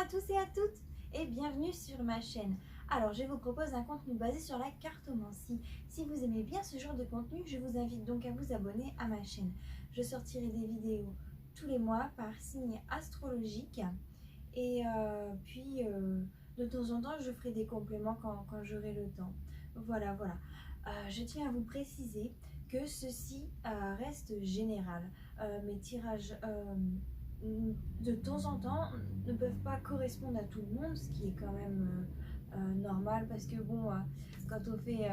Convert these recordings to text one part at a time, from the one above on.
à tous et à toutes et bienvenue sur ma chaîne. Alors je vous propose un contenu basé sur la cartomancie. Si vous aimez bien ce genre de contenu, je vous invite donc à vous abonner à ma chaîne. Je sortirai des vidéos tous les mois par signe astrologique et de temps en temps je ferai des compléments quand j'aurai le temps. Voilà. Je tiens à vous préciser que ceci reste général. Mes tirages de temps en temps ne peuvent pas correspondre à tout le monde, ce qui est quand même normal parce que bon, quand on fait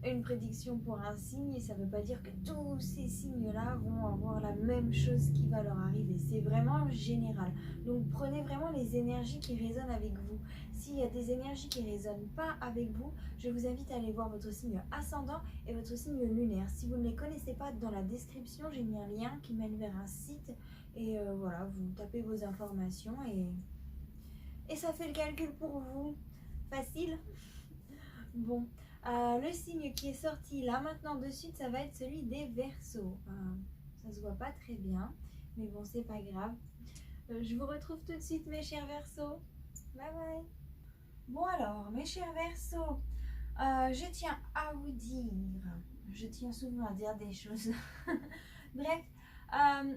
une prédiction pour un signe, ça ne veut pas dire que tous ces signes-là vont avoir la même chose qui va leur arriver. C'est vraiment général. Donc prenez vraiment les énergies qui résonnent avec vous. S'il y a des énergies qui ne résonnent pas avec vous, je vous invite à aller voir votre signe ascendant et votre signe lunaire. Si vous ne les connaissez pas, dans la description, j'ai mis un lien qui mène vers un site. Et voilà, vous tapez vos informations et ça fait le calcul pour vous. Facile. Bon, le signe qui est sorti là maintenant de suite, ça va être celui des Verseaux. Ça se voit pas très bien, mais bon, c'est pas grave. Je vous retrouve tout de suite, mes chers Verseaux. Bye bye. Bon alors, mes chers Verseaux, je tiens à vous dire, je tiens souvent à dire des choses. Bref,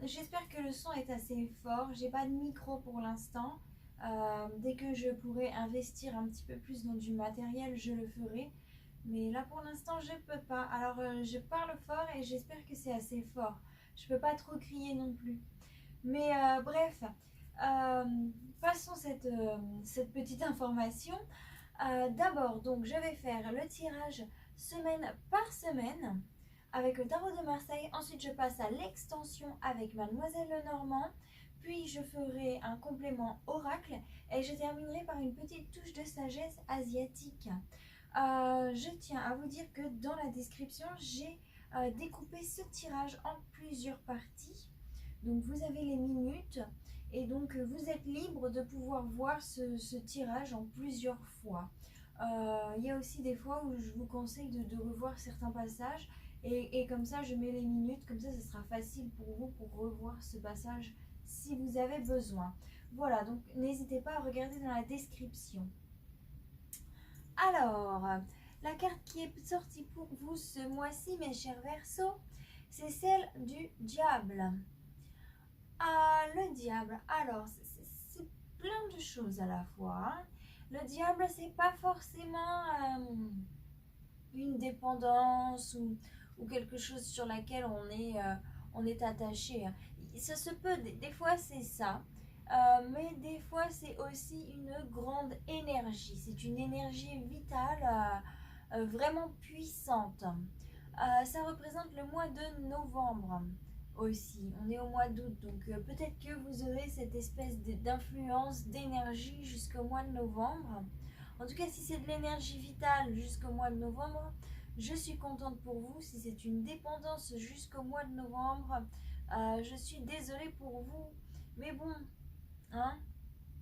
j'espère que le son est assez fort. J'ai pas de micro pour l'instant. Dès que je pourrai investir un petit peu plus dans du matériel, je le ferai. Mais là pour l'instant, je peux pas. Alors je parle fort et j'espère que c'est assez fort. Je peux pas trop crier non plus. Mais bref, passons cette petite information. D'abord, donc, je vais faire le tirage semaine par semaine avec le tarot de Marseille. Ensuite, je passe à l'extension avec Mademoiselle Lenormand. Puis, je ferai un complément oracle et je terminerai par une petite touche de sagesse asiatique. Je tiens à vous dire que dans la description, j'ai découpé ce tirage en plusieurs parties. Donc, vous avez les minutes et donc vous êtes libre de pouvoir voir ce tirage en plusieurs fois. Il y a aussi des fois où je vous conseille de revoir certains passages et comme ça je mets les minutes, comme ça ce sera facile pour vous pour revoir ce passage si vous avez besoin. Voilà, donc n'hésitez pas à regarder dans la description. Alors, la carte qui est sortie pour vous ce mois-ci, mes chers Verseaux, c'est celle du diable. Ah, le diable, alors c'est plein de choses à la fois. Hein. Le diable, c'est pas forcément une dépendance ou quelque chose sur laquelle on est attaché. Ça se peut, des fois c'est ça, mais des fois c'est aussi une grande énergie. C'est une énergie vitale vraiment puissante. Ça représente le mois de novembre aussi. On est au mois d'août, donc peut-être que vous aurez cette espèce d'influence, d'énergie jusqu'au mois de novembre. En tout cas, si c'est de l'énergie vitale jusqu'au mois de novembre, je suis contente pour vous. Si c'est une dépendance jusqu'au mois de novembre, je suis désolée pour vous. Mais bon, hein,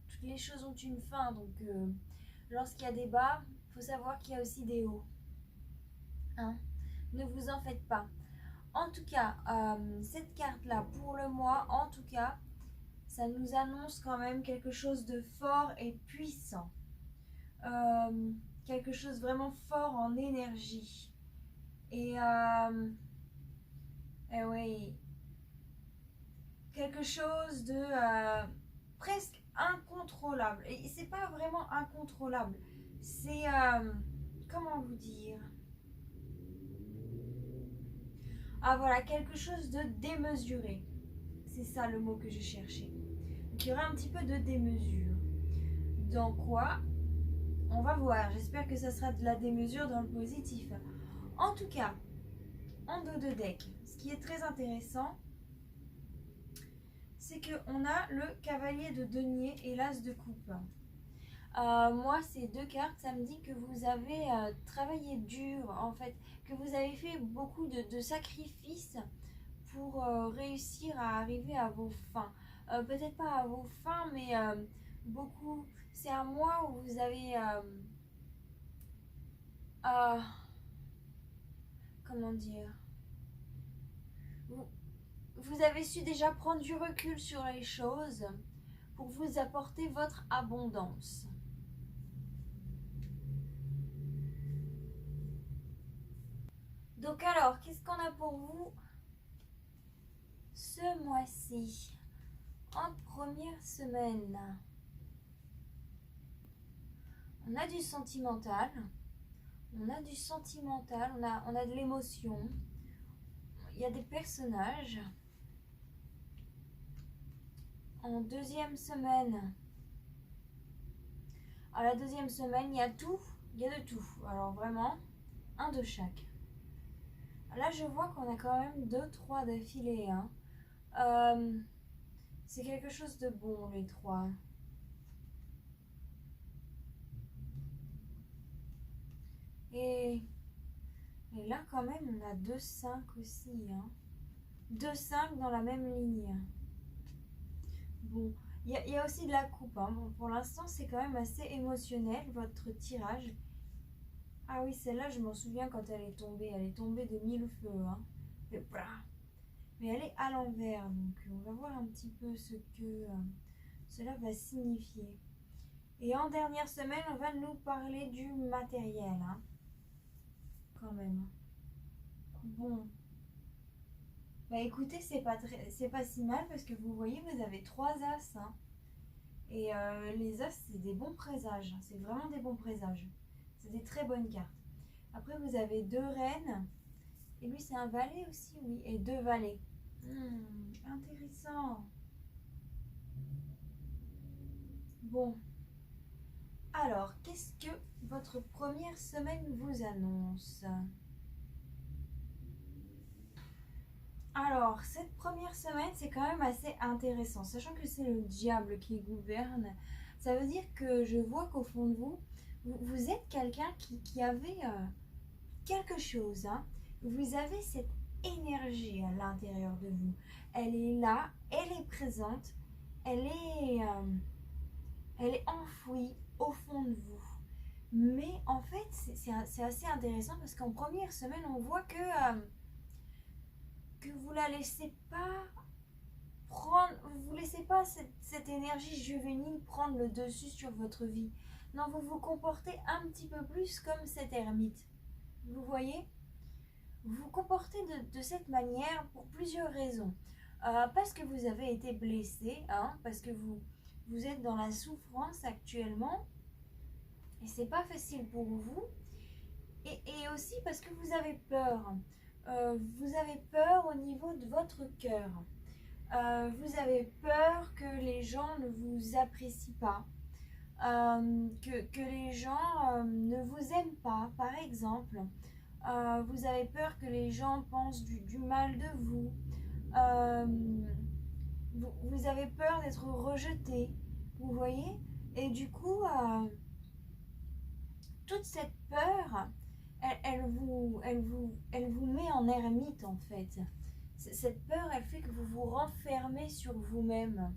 toutes les choses ont une fin, donc lorsqu'il y a des bas, il faut savoir qu'il y a aussi des hauts. Hein, ne vous en faites pas. En tout cas, cette carte-là, pour le mois, en tout cas, ça nous annonce quand même quelque chose de fort et puissant. Quelque chose vraiment fort en énergie. Et oui, quelque chose de presque incontrôlable. Et c'est pas vraiment incontrôlable. C'est, comment vous dire? Ah voilà, quelque chose de démesuré. C'est ça le mot que je cherchais. Donc il y aura un petit peu de démesure. Dans quoi? On va voir. J'espère que ça sera de la démesure dans le positif. En tout cas, en dos de deck, ce qui est très intéressant, c'est qu'on a le cavalier de denier et l'as de coupe. Moi, ces deux cartes, ça me dit que vous avez travaillé dur, en fait, que vous avez fait beaucoup de sacrifices pour réussir à arriver à vos fins. Peut-être pas à vos fins, mais beaucoup. C'est un mois où vous avez... comment dire, vous avez su déjà prendre du recul sur les choses pour vous apporter votre abondance. Donc alors, qu'est-ce qu'on a pour vous ce mois-ci, en première semaine? On a du sentimental, on a de l'émotion, il y a des personnages. En deuxième semaine, à la deuxième semaine, il y a de tout. Alors vraiment, un de chaque. Là, je vois qu'on a quand même 2-3 d'affilée. C'est quelque chose de bon, les 3. Et là, quand même, on a 2-5 aussi. 2-5 dans la même ligne. Bon, il y a aussi de la coupe. Bon, pour l'instant, c'est quand même assez émotionnel, votre tirage. Ah oui, celle-là, je m'en souviens quand elle est tombée. Elle est tombée de mille feux. Mais elle est à l'envers, donc on va voir un petit peu ce que cela va signifier. Et en dernière semaine, on va nous parler du matériel. Quand même. Bon. Bah écoutez, c'est pas si mal parce que vous voyez, vous avez 3 as. Et les as, c'est des bons présages. C'est vraiment des bons présages. C'est des très bonnes cartes. Après, vous avez 2 reines. Et lui, c'est un valet aussi, oui. Et 2 valets. Intéressant. Bon. Alors, qu'est-ce que votre première semaine vous annonce? Alors, cette première semaine, c'est quand même assez intéressant. Sachant que c'est le diable qui gouverne, ça veut dire que je vois qu'au fond de vous, vous êtes quelqu'un qui avait quelque chose. Vous avez cette énergie à l'intérieur de vous. Elle est là, elle est présente, elle est enfouie au fond de vous. Mais en fait, c'est assez intéressant parce qu'en première semaine, on voit que vous la laissez pas prendre, vous laissez pas cette énergie juvénile prendre le dessus sur votre vie. Non, vous vous comportez un petit peu plus comme cet ermite. Vous voyez? Vous vous comportez de cette manière pour plusieurs raisons. Parce que vous avez été blessé, parce que vous êtes dans la souffrance actuellement et c'est pas facile pour vous. Et aussi parce que vous avez peur. Vous avez peur au niveau de votre cœur. Vous avez peur que les gens ne vous apprécient pas. Que les gens ne vous aiment pas, par exemple. Vous avez peur que les gens pensent du mal de vous. Vous avez peur d'être rejeté, vous voyez? Et du coup, toute cette peur, elle vous met en ermite en fait. Cette peur, elle fait que vous vous renfermez sur vous-même.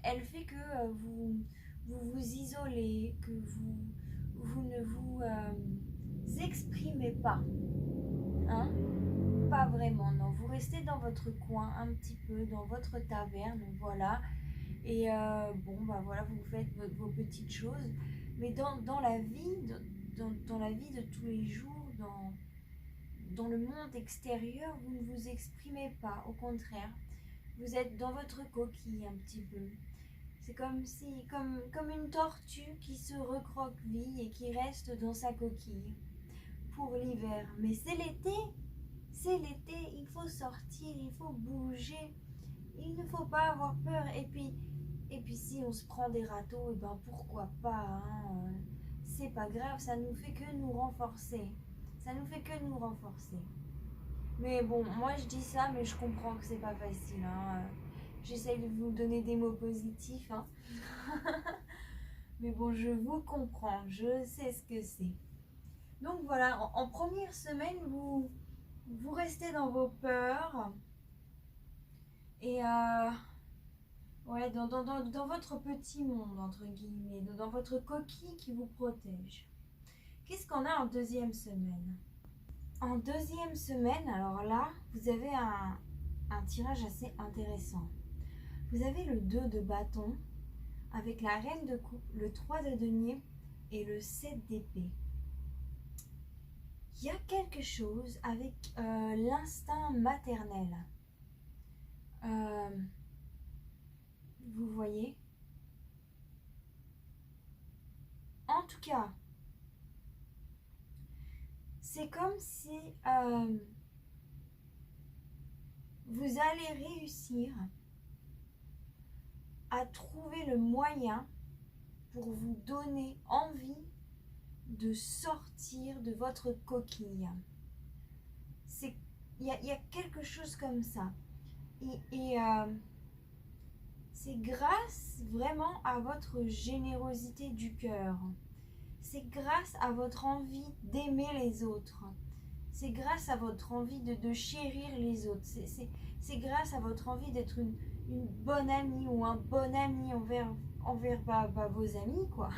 Elle fait que vous vous isolez, que vous ne vous exprimez pas. Pas vraiment, non. Vous restez dans votre coin un petit peu, dans votre taverne, voilà. Et voilà, vous faites vos petites choses. Mais dans la vie, dans la vie de tous les jours, dans le monde extérieur, vous ne vous exprimez pas. Au contraire, vous êtes dans votre coquille un petit peu. C'est comme une tortue qui se recroqueville et qui reste dans sa coquille pour l'hiver. Mais c'est l'été, il faut sortir, il faut bouger, il ne faut pas avoir peur. Et puis si on se prend des râteaux, et ben pourquoi pas, c'est pas grave, ça nous fait que nous renforcer. Mais bon, moi je dis ça, mais je comprends que c'est pas facile. J'essaye de vous donner des mots positifs. Mais bon, je vous comprends, je sais ce que c'est. Donc voilà, en première semaine, vous restez dans vos peurs. Et ouais, dans votre petit monde, entre guillemets, dans votre coquille qui vous protège. Qu'est-ce qu'on a en deuxième semaine? En deuxième semaine, alors là, vous avez un tirage assez intéressant. Vous avez le 2 de bâton. avec la reine de coupe, le 3 de denier et le 7 d'épée. Il y a quelque chose avec l'instinct maternel. Vous voyez? En tout cas, c'est comme si vous allez réussir à trouver le moyen pour vous donner envie de sortir de votre coquille. Il y a quelque chose comme ça. Et c'est grâce vraiment à votre générosité du cœur. C'est grâce à votre envie d'aimer les autres. C'est grâce à votre envie de chérir les autres. C'est grâce à votre envie d'être une bonne amie ou un bon ami envers vos amis, quoi.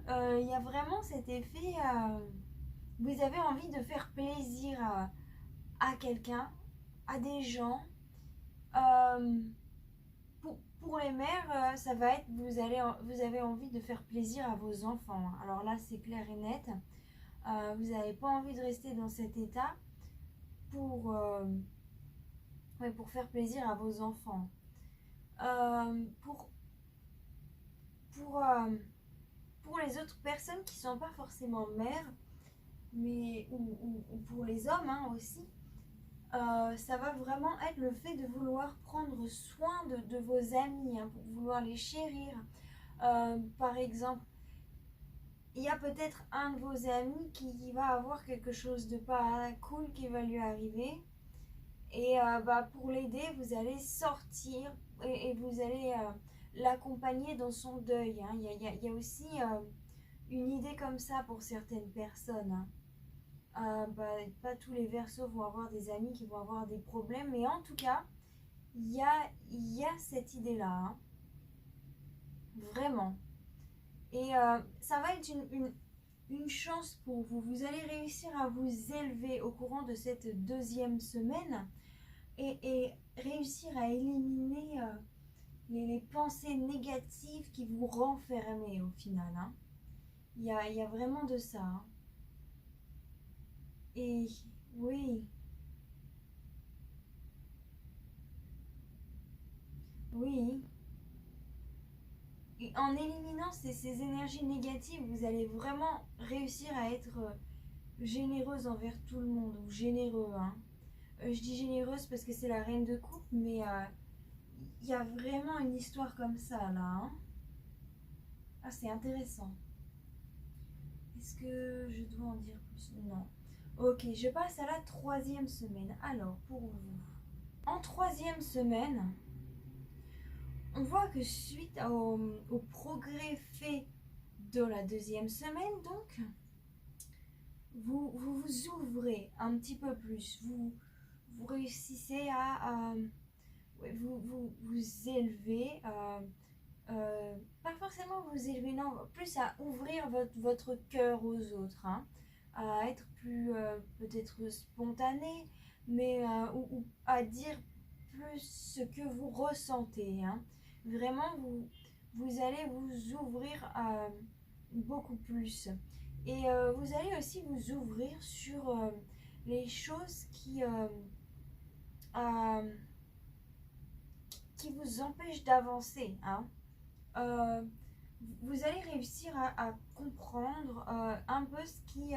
Il y a vraiment cet effet, vous avez envie de faire plaisir à quelqu'un, à des gens. Pour les mères, ça va être, vous avez envie de faire plaisir à vos enfants. Alors là, c'est clair et net. Vous n'avez pas envie de rester dans cet état pour faire plaisir à vos enfants. Pour les autres personnes qui ne sont pas forcément mères, mais ou pour les hommes aussi, ça va vraiment être le fait de vouloir prendre soin de vos amis, pour vouloir les chérir. Par exemple, il y a peut-être un de vos amis qui va avoir quelque chose de pas cool qui va lui arriver. Et pour l'aider, vous allez sortir et vous allez l'accompagner dans son deuil. Il y a aussi une idée comme ça pour certaines personnes. Pas tous les Verseaux vont avoir des amis qui vont avoir des problèmes, mais en tout cas, il y a cette idée-là. Vraiment. Et ça va être une chance pour vous. Vous allez réussir à vous élever au courant de cette deuxième semaine et réussir à éliminer les pensées négatives qui vous renferment au final. Il y a vraiment de ça. Et oui. Oui. Et en éliminant ces énergies négatives, vous allez vraiment réussir à être généreuse envers tout le monde, ou généreux. Je dis généreuse parce que c'est la reine de coupe, mais il y a vraiment une histoire comme ça là. Ah, c'est intéressant. Est-ce que je dois en dire plus? Non. Ok, je passe à la 3e semaine. Alors, pour vous. En 3e semaine, on voit que suite au progrès fait de la 2e semaine, donc, vous ouvrez un petit peu plus. Vous réussissez à vous élever. Pas forcément vous élever, non, plus à ouvrir votre cœur aux autres, à être plus peut-être spontané, mais ou à dire plus ce que vous ressentez. Vraiment, vous allez vous ouvrir beaucoup plus. Et vous allez aussi vous ouvrir sur les choses qui vous empêchent d'avancer. Vous allez réussir à comprendre un peu ce qui...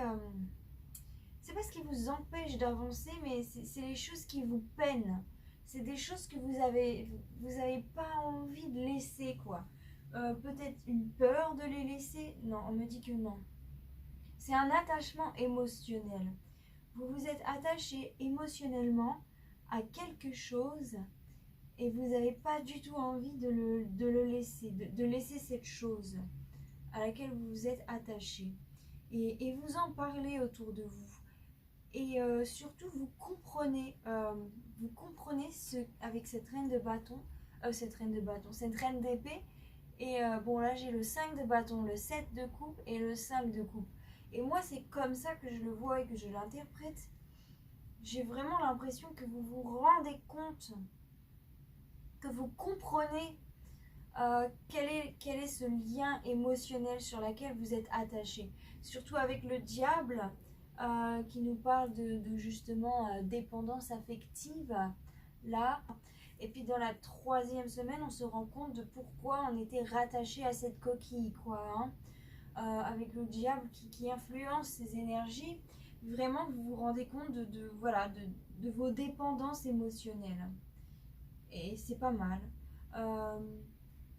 c'est pas ce qui vous empêche d'avancer, mais c'est les choses qui vous peinent. C'est des choses que vous avez pas envie de laisser, quoi. Peut-être une peur de les laisser. Non, on me dit que non. C'est un attachement émotionnel. Vous vous êtes attaché émotionnellement à quelque chose et vous n'avez pas du tout envie de le laisser, de laisser cette chose à laquelle vous vous êtes attaché. Et vous en parlez autour de vous. Et surtout, vous comprenez avec cette reine de bâton, cette reine d'épée. Et bon, là, j'ai le 5 de bâton, le 7 de coupe et le 5 de coupe. Et moi, c'est comme ça que je le vois et que je l'interprète. J'ai vraiment l'impression que vous vous rendez compte, que vous comprenez Quel est ce lien émotionnel sur lequel vous êtes attaché? Surtout avec le diable qui nous parle de justement dépendance affective, là. Et puis dans la troisième semaine, on se rend compte de pourquoi on était rattaché à cette coquille, quoi. Hein. Avec le diable qui influence ces énergies, vraiment vous vous rendez compte voilà, de vos dépendances émotionnelles. Et c'est pas mal.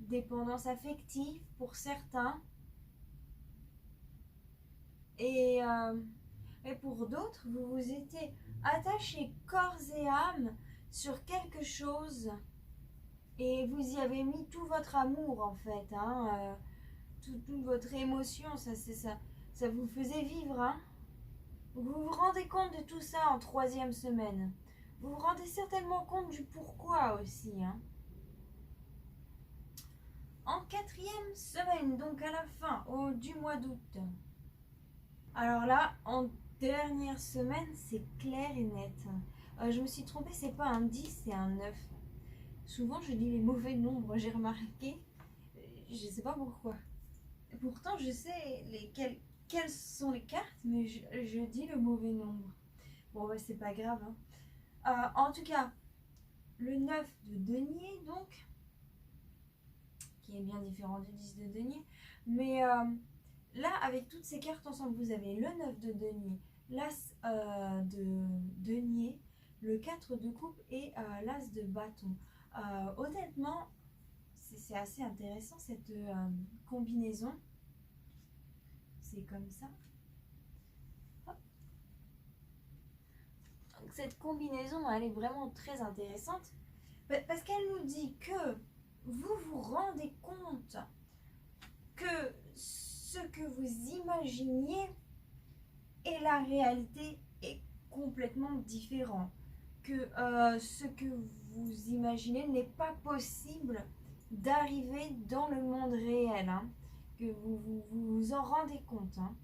Dépendance affective pour certains. Et pour d'autres, vous vous étiez attaché corps et âme sur quelque chose et vous y avez mis tout votre amour en fait, hein, toute votre émotion, ça vous faisait vivre. Hein. Vous vous rendez compte de tout ça en troisième semaine. Vous vous rendez certainement compte du pourquoi aussi. Hein. En quatrième semaine, donc à la fin du mois d'août. Alors là, en dernière semaine, c'est clair et net. Je me suis trompée, c'est pas un 10, c'est un 9. Souvent, je dis les mauvais nombres, j'ai remarqué. Je sais pas pourquoi. Pourtant, je sais quelles sont les cartes, mais je dis le mauvais nombre. Bon, bah, c'est pas grave. Hein. En tout cas, le 9 de denier, donc, qui est bien différent du 10 de denier. Mais là, avec toutes ces cartes ensemble, vous avez le 9 de denier, l'as de denier, le 4 de coupe et l'as de bâton. Honnêtement, c'est assez intéressant cette combinaison. C'est comme ça. Hop. Donc, cette combinaison, elle est vraiment très intéressante parce qu'elle nous dit que vous vous rendez compte que ce que vous imaginiez et la réalité est complètement différent. Que ce que vous imaginez n'est pas possible d'arriver dans le monde réel. Hein. Que vous en rendez compte. Hein.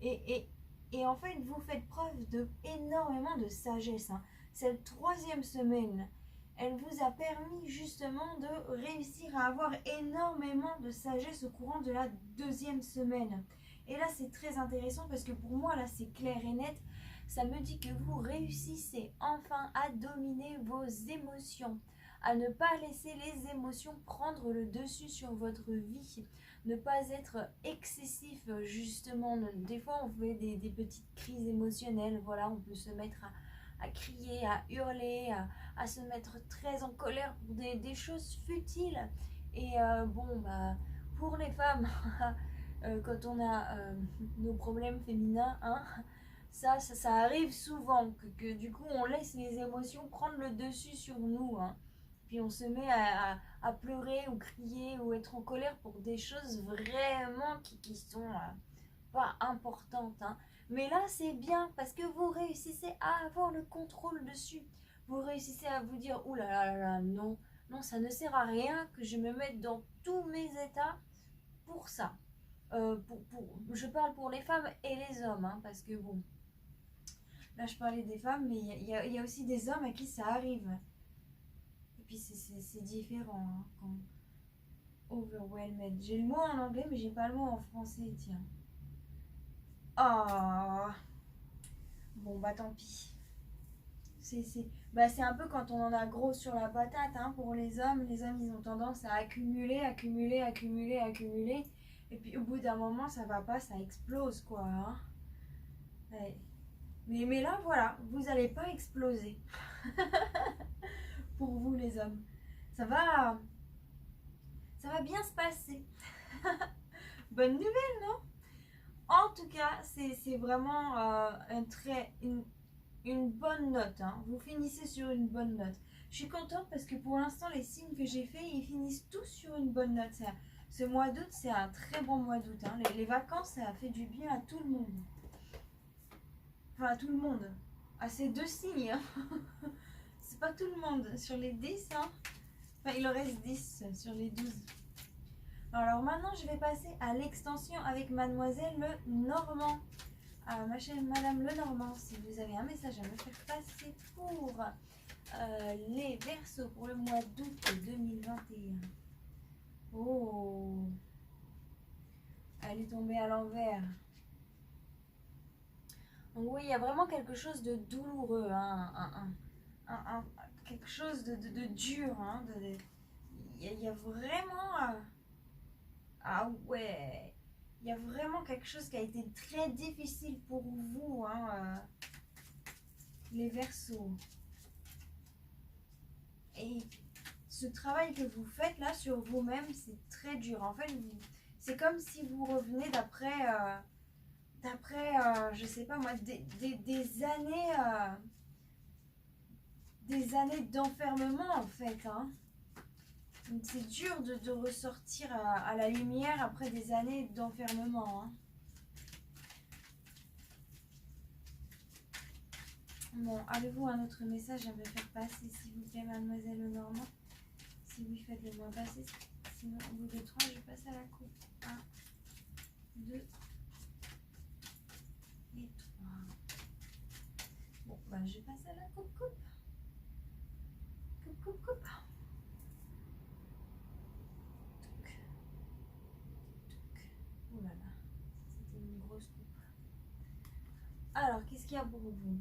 Et en fait, vous faites preuve énormément de sagesse. Hein. Cette troisième semaine, elle vous a permis justement de réussir à avoir énormément de sagesse au courant de la deuxième semaine. Et là, c'est très intéressant parce que pour moi, là, c'est clair et net. Ça me dit que vous réussissez enfin à dominer vos émotions, à ne pas laisser les émotions prendre le dessus sur votre vie, ne pas être excessif justement. Des fois, on fait des petites crises émotionnelles, voilà, on peut se mettre à crier, à hurler, à se mettre très en colère pour des choses futiles. Et bon, bah, pour les femmes, quand on a nos problèmes féminins, hein, ça arrive souvent, que du coup on laisse les émotions prendre le dessus sur nous. Hein. Puis on se met à pleurer ou crier ou être en colère pour des choses vraiment qui sont pas importantes. Hein. Mais là, c'est bien parce que vous réussissez à avoir le contrôle dessus. Vous réussissez à vous dire, ouh là là, non, ça ne sert à rien que je me mette dans tous mes états pour ça. Je parle pour les femmes et les hommes, hein, parce que bon, là je parlais des femmes, mais il y a aussi des hommes à qui ça arrive. Et puis c'est différent. Hein, quand overwhelmed. J'ai le mot en anglais, mais j'ai pas le mot en français, tiens. Oh. Bon, bah tant pis. C'est un peu quand on en a gros sur la patate, hein, pour les hommes. Les hommes, ils ont tendance à accumuler. Et puis au bout d'un moment, ça va pas, ça explose, quoi. Hein. Ouais. Mais là, voilà, vous n'allez pas exploser. Pour vous, les hommes. Ça va bien se passer. Bonne nouvelle, non? En tout cas, c'est vraiment une bonne note. Hein. Vous finissez sur une bonne note. Je suis contente parce que pour l'instant, les signes que j'ai faits, ils finissent tous sur une bonne note. Ce mois d'août, c'est un très bon mois d'août. Hein. Les vacances, ça a fait du bien à tout le monde. Enfin, à tout le monde. À ces deux signes. Hein. C'est pas tout le monde. Sur les 10, hein. Enfin, il en reste 10 sur les 12. Alors maintenant, je vais passer à l'extension avec Mademoiselle Le Normand. Ma chère Madame Le Normand, si vous avez un message à me faire passer pour les Verseaux pour le mois d'août 2021. Oh, elle est tombée à l'envers. Donc oui, il y a vraiment quelque chose de douloureux, hein, quelque chose de dur. Hein, il y a vraiment... ah ouais, il y a vraiment quelque chose qui a été très difficile pour vous, hein, les Verseaux. Et ce travail que vous faites là sur vous-même, c'est très dur. En fait, c'est comme si vous revenez d'après, je sais pas moi, des années d'enfermement en fait. Hein. Donc c'est dur de ressortir à la lumière après des années d'enfermement. Hein. Bon, avez-vous un autre message à me faire passer, s'il vous plaît, mademoiselle Lenormand? Si oui, faites-le moi passer. Sinon, au bout de 3, je passe à la coupe. 1, 2 et 3. Bon, bah, je passe à la coupe. Coupe. Oh là là, c'était une grosse coupe. Alors, qu'est-ce qu'il y a pour vous?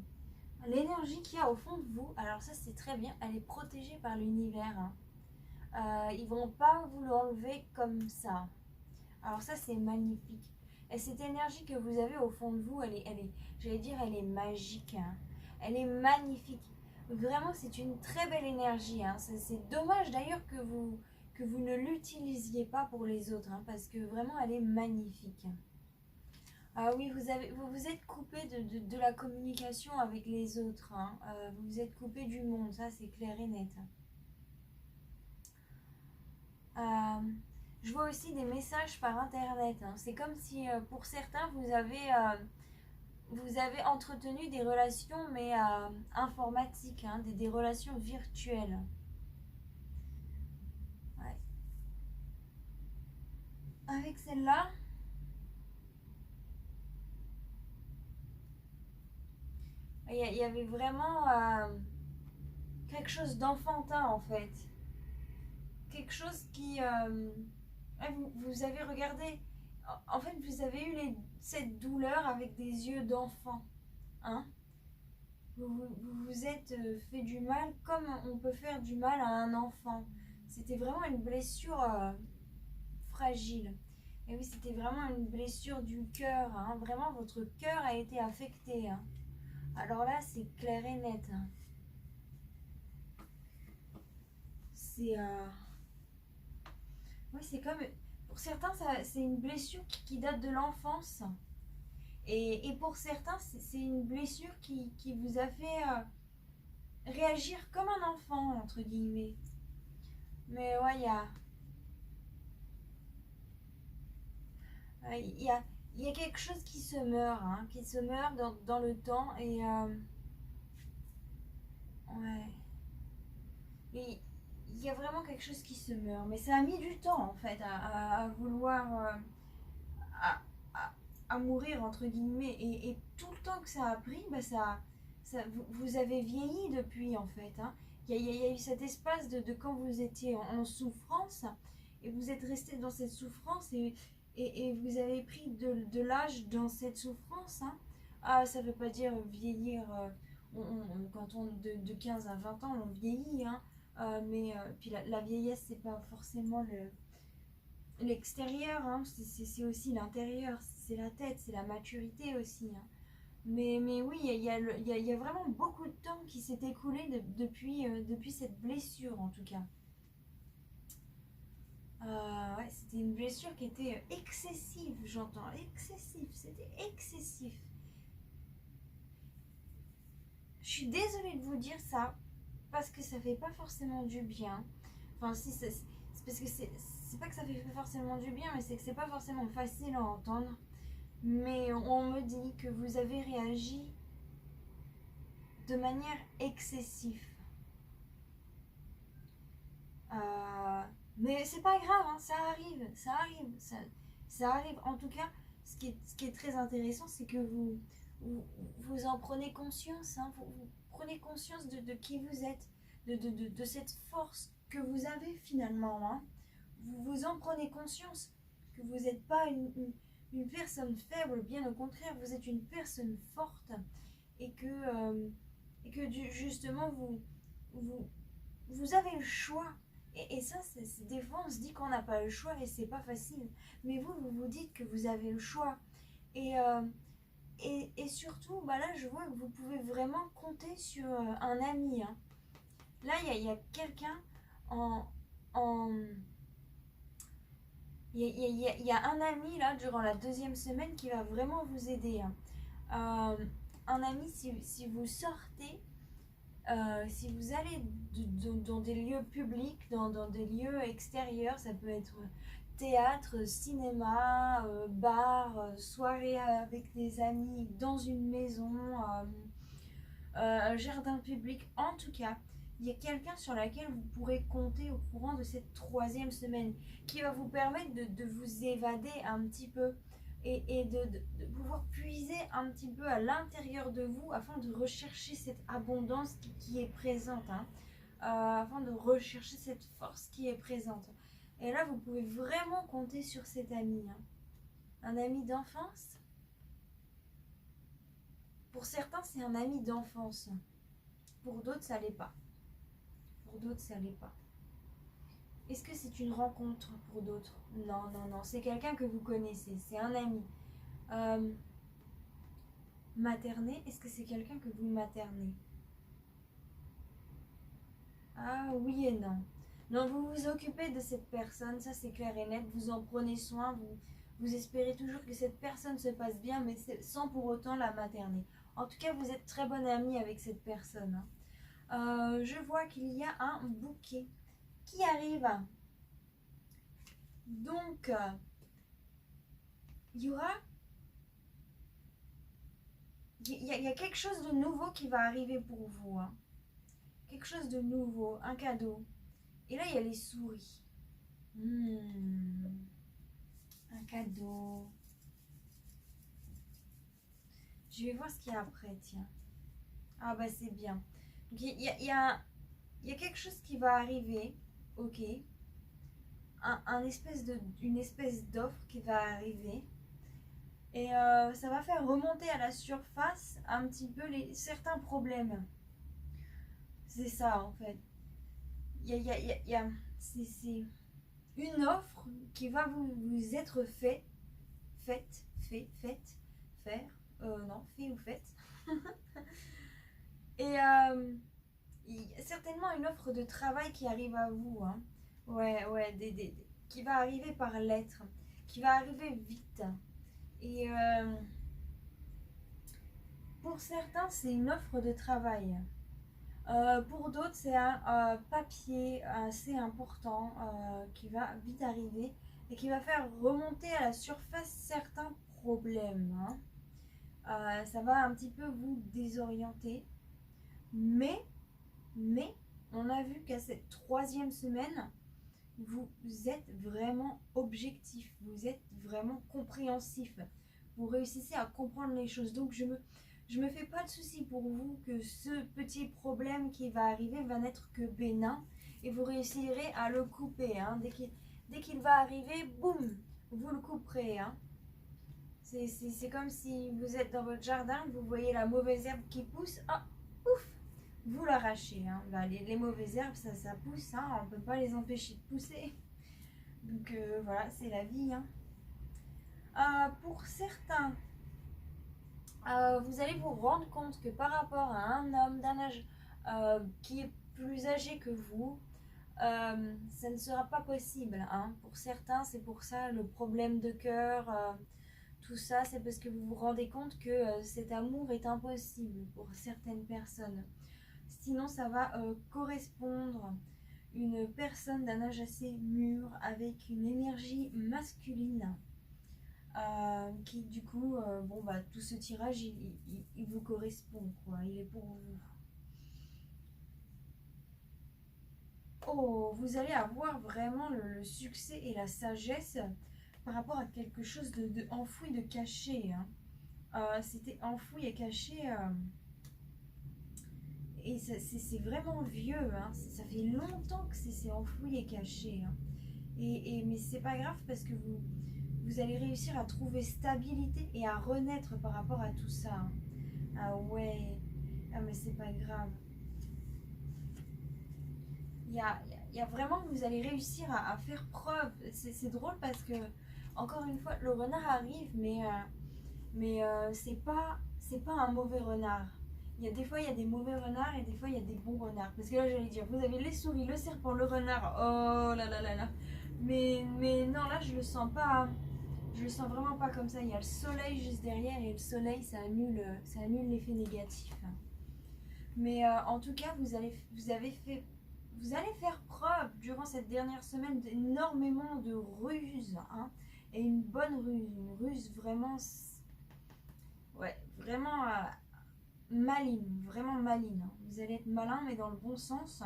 L'énergie qu'il y a au fond de vous, alors ça c'est très bien, elle est protégée par l'univers. Hein. Ils vont pas vous l'enlever comme ça. Alors ça c'est magnifique. Et cette énergie que vous avez au fond de vous, j'allais dire, elle est magique. Hein. Elle est magnifique. Vraiment, c'est une très belle énergie. Hein. C'est dommage d'ailleurs que vous ne l'utilisiez pas pour les autres, hein, parce que vraiment, elle est magnifique. Ah oui, vous vous êtes coupé de la communication avec les autres. Hein. Vous vous êtes coupé du monde, ça c'est clair et net. Je vois aussi des messages par internet. Hein. C'est comme si pour certains vous avez entretenu des relations mais informatiques, hein, des relations virtuelles. Ouais. Avec celle-là, il y avait vraiment quelque chose d'enfantin en fait. Quelque chose qui... vous avez regardé... En fait, vous avez eu cette douleur avec des yeux d'enfant. Hein. Vous vous êtes fait du mal comme on peut faire du mal à un enfant. C'était vraiment une blessure fragile. Et oui, c'était vraiment une blessure du cœur. Hein. Vraiment, votre cœur a été affecté. Hein. Alors là, c'est clair et net. Hein. C'est... Oui, c'est comme... Pour certains, c'est une blessure qui date de l'enfance. Et pour certains, c'est une blessure qui vous a fait réagir comme un enfant, entre guillemets. Mais ouais, il y a quelque chose qui se meurt, hein, qui se meurt dans le temps. Et ouais. Et il y a vraiment quelque chose qui se meurt. Mais ça a mis du temps, en fait, à vouloir... à, à mourir, entre guillemets. Et tout le temps que ça a pris, bah vous avez vieilli depuis, en fait. Hein. Il y a eu cet espace de quand vous étiez en souffrance, et vous êtes resté dans cette souffrance, et vous avez pris de l'âge dans cette souffrance. Hein. Ah, ça ne veut pas dire vieillir. Quand on de 15 à 20 ans, on vieillit. Hein. Mais puis la vieillesse, c'est pas forcément l'extérieur, hein, c'est aussi l'intérieur, c'est la tête, c'est la maturité aussi. Hein. Mais oui, il y a vraiment beaucoup de temps qui s'est écoulé depuis cette blessure en tout cas. Ouais, c'était une blessure qui était excessive, j'entends, excessif, c'était excessif. Je suis désolée de vous dire ça, parce que ça fait pas forcément du bien. Enfin, si, c'est parce que c'est pas que ça fait forcément du bien, mais c'est que c'est pas forcément facile à entendre. Mais on me dit que vous avez réagi de manière excessive. Mais c'est pas grave, hein, ça arrive, ça arrive. En tout cas, ce qui est très intéressant, c'est que vous en prenez conscience, hein, vous prenez conscience de qui vous êtes, de cette force que vous avez finalement. Hein. vous en prenez conscience, que vous n'êtes pas une personne faible, bien au contraire, vous êtes une personne forte et que justement vous avez le choix. Et ça, des fois on se dit qu'on n'a pas le choix et c'est pas facile. Mais vous vous dites que vous avez le choix. Et, euh, et surtout, bah là, je vois que vous pouvez vraiment compter sur un ami. Hein. Là, il y a quelqu'un en... en il y a un ami là durant la 2e semaine qui va vraiment vous aider. Hein. Un ami, si vous sortez, si vous allez dans des lieux publics, dans des lieux extérieurs, ça peut être théâtre, cinéma, bar, soirée avec des amis, dans une maison, un jardin public, en tout cas, il y a quelqu'un sur laquelle vous pourrez compter au courant de cette 3e semaine qui va vous permettre de vous évader un petit peu et de pouvoir puiser un petit peu à l'intérieur de vous afin de rechercher cette abondance qui est présente, hein, afin de rechercher cette force qui est présente. Et là, vous pouvez vraiment compter sur cet ami. Hein. Un ami d'enfance. Pour certains, c'est un ami d'enfance. Pour d'autres, ça l'est pas. Pour d'autres, ça l'est pas. Est-ce que c'est une rencontre pour d'autres? Non, non, non. C'est quelqu'un que vous connaissez. C'est un ami. Materner, est-ce que c'est quelqu'un que vous maternez? Ah oui et non. Non, vous vous occupez de cette personne, ça c'est clair et net. Vous en prenez soin, vous espérez toujours que cette personne se passe bien, mais sans pour autant la materner. En tout cas, vous êtes très bonne amie avec cette personne. Hein. Je vois qu'il y a un bouquet qui arrive. Donc, il y aura... Il y a quelque chose de nouveau qui va arriver pour vous. Hein. Quelque chose de nouveau, un cadeau. Et là, il y a les souris. Un cadeau. Je vais voir ce qu'il y a après, tiens. Ah bah c'est bien. Donc, il y a quelque chose qui va arriver. Ok. Une espèce d'offre qui va arriver. Et ça va faire remonter à la surface un petit peu certains problèmes. C'est ça en fait. C'est une offre qui va vous être faite, faire, non, fait ou faite. Et il y a certainement une offre de travail qui arrive à vous. Hein. Ouais, qui va arriver par lettre, qui va arriver vite. Et pour certains, c'est une offre de travail. Pour d'autres, c'est un papier assez important qui va vite arriver et qui va faire remonter à la surface certains problèmes. Hein. Ça va un petit peu vous désorienter. Mais, on a vu qu'à cette 3e semaine, vous êtes vraiment objectif, vous êtes vraiment compréhensif. Vous réussissez à comprendre les choses. Donc, je me fais pas de soucis pour vous que ce petit problème qui va arriver va n'être que bénin et vous réussirez à le couper. Hein. Dès qu'il va arriver, boum, vous le couperez. Hein. C'est comme si vous êtes dans votre jardin, vous voyez la mauvaise herbe qui pousse, ah, ouf, vous l'arrachez. Hein. Bah, les mauvaises herbes, ça pousse, hein, on ne peut pas les empêcher de pousser. Donc voilà, c'est la vie. Hein. Pour certains, vous allez vous rendre compte que par rapport à un homme d'un âge qui est plus âgé que vous, ça ne sera pas possible. Hein. Pour certains, c'est pour ça le problème de cœur, tout ça, c'est parce que vous vous rendez compte que cet amour est impossible pour certaines personnes. Sinon, ça va correspondre une personne d'un âge assez mûr avec une énergie masculine. Qui du coup, bon bah tout ce tirage il vous correspond quoi, il est pour vous. Oh, vous allez avoir vraiment le succès et la sagesse par rapport à quelque chose de enfoui, de caché. Hein. C'était enfoui et caché et c'est vraiment vieux. Hein. Ça fait longtemps que c'est enfoui et caché. Hein. Mais c'est pas grave parce que vous allez réussir à trouver stabilité et à renaître par rapport à tout ça. Hein. Ah ouais, ah mais c'est pas grave. Il y a vraiment que vous allez réussir à faire preuve. C'est drôle parce que, encore une fois, le renard arrive, mais c'est pas un mauvais renard. Des fois, il y a des mauvais renards et des fois, il y a des bons renards. Parce que là, j'allais dire, vous avez les souris, le serpent, le renard. Oh là là là là. Mais non, là, je le sens pas. Je le sens vraiment pas comme ça. Il y a le soleil juste derrière et le soleil, ça annule l'effet négatif. Mais en tout cas, vous allez faire preuve durant cette dernière semaine d'énormément de ruses. Hein, et une bonne ruse. Une ruse vraiment. Ouais, vraiment maligne. Vraiment maligne. Hein. Vous allez être malin, mais dans le bon sens.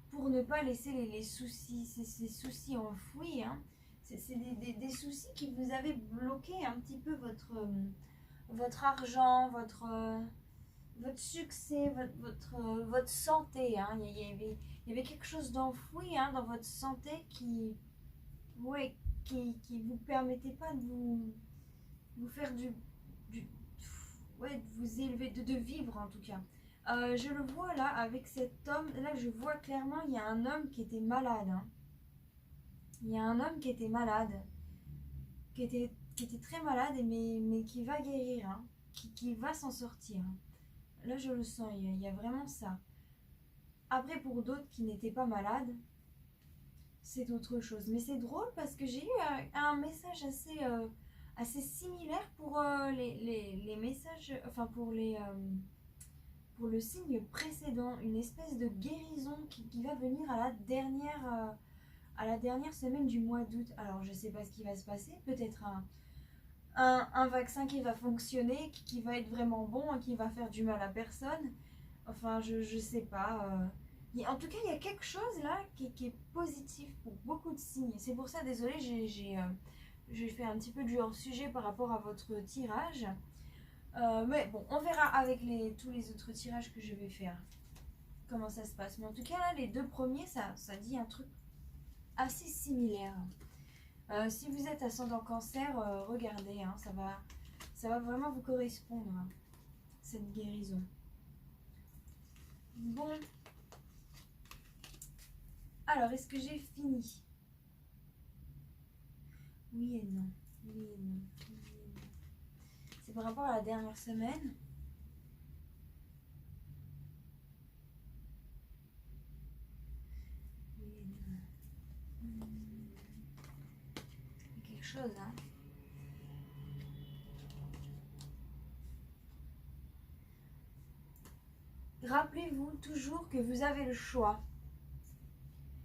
Pour ne pas laisser les soucis, ces soucis enfouis. Hein. C'est des soucis qui vous avaient bloqué un petit peu votre argent, votre succès, votre santé. Hein. Il y avait quelque chose d'enfoui hein, dans votre santé ouais, qui vous permettait pas de vous faire ouais, de vous élever, de vivre en tout cas. Je le vois là avec cet homme. Là, je vois clairement, il y a un homme qui était malade. Hein. Il y a un homme qui était malade, qui était très malade, mais qui va guérir, hein, qui va s'en sortir. Hein. Là, je le sens, il y a vraiment ça. Après, pour d'autres qui n'étaient pas malades, c'est autre chose. Mais c'est drôle parce que j'ai eu un message assez similaire pour les messages, enfin pour le signe précédent, une espèce de guérison qui va venir à la dernière semaine du mois d'août. Alors je sais pas ce qui va se passer, peut-être un vaccin qui va fonctionner, qui va être vraiment bon et qui va faire du mal à personne. Enfin je sais pas. En tout cas il y a quelque chose là qui est positif pour beaucoup de signes. C'est pour ça, désolée, j'ai fait un petit peu du hors-sujet par rapport à votre tirage. Mais bon, on verra avec tous les autres tirages que je vais faire comment ça se passe. Mais en tout cas, là, les deux premiers, ça dit un truc assez similaire. Si vous êtes ascendant cancer, regardez, hein, ça va vraiment vous correspondre, hein, cette guérison. Bon. Alors, est-ce que j'ai fini? Oui et non. Oui et non. C'est par rapport à la dernière semaine. Oui et non. Il y a quelque chose, hein. Rappelez-vous toujours que vous avez le choix.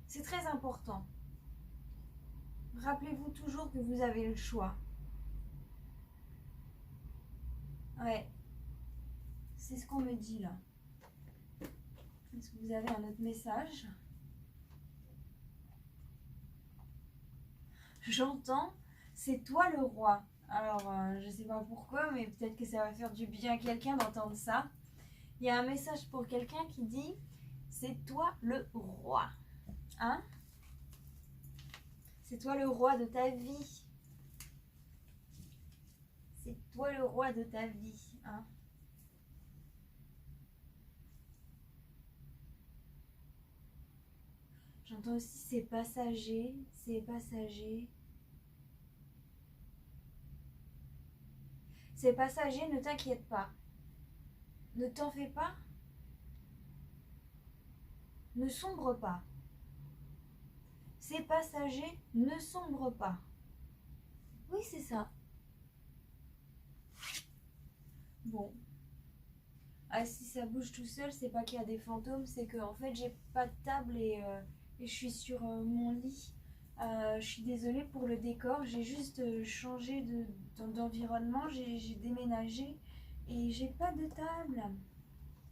C'est très important. Rappelez-vous toujours que vous avez le choix. Ouais. C'est ce qu'on me dit là. Est-ce que vous avez un autre message? J'entends, c'est toi le roi. Alors, je sais pas pourquoi, mais peut-être que ça va faire du bien à quelqu'un d'entendre ça. Il y a un message pour quelqu'un qui dit, c'est toi le roi. Hein? C'est toi le roi de ta vie. C'est toi le roi de ta vie. Hein? J'entends aussi c'est passager, c'est passager. C'est passager, ne t'inquiète pas. Ne t'en fais pas. Ne sombre pas. C'est passager, ne sombre pas. Oui, c'est ça. Bon. Ah, si ça bouge tout seul, c'est pas qu'il y a des fantômes, c'est que en fait j'ai pas de table et je suis sur mon lit. Je suis désolée pour le décor, j'ai juste changé d'environnement, j'ai déménagé et j'ai pas de table